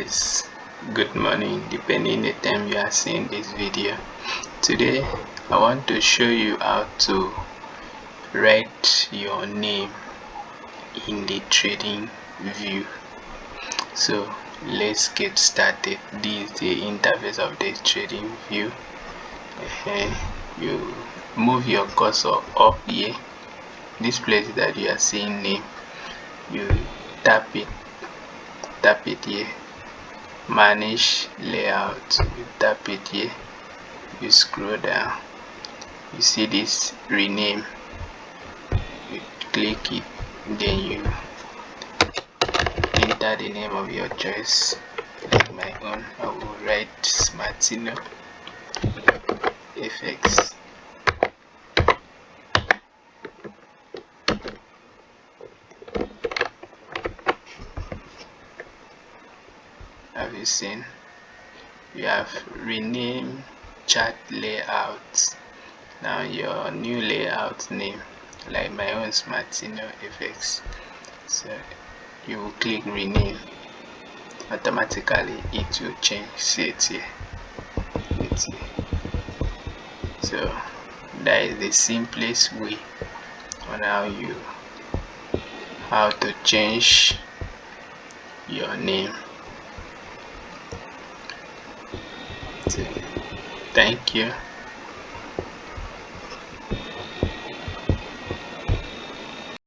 guys, good morning depending the time you are seeing this video. Today I want to show you how to write your name in the trading view. So let's get started. This is the interface of the trading view. You move your cursor up here, this place that you are seeing name, you tap it here, manage layout, you tap it here, you scroll down, you see this rename, you click it, then you enter the name of your choice. Like my own, I will write Smartino FX. Have you seen? You have rename chart layout. Now your new layout name, like my own Smartino FX. So you will click rename, automatically it will change. See it here, it's here. So that is the simplest way on how to change your name. Thank you.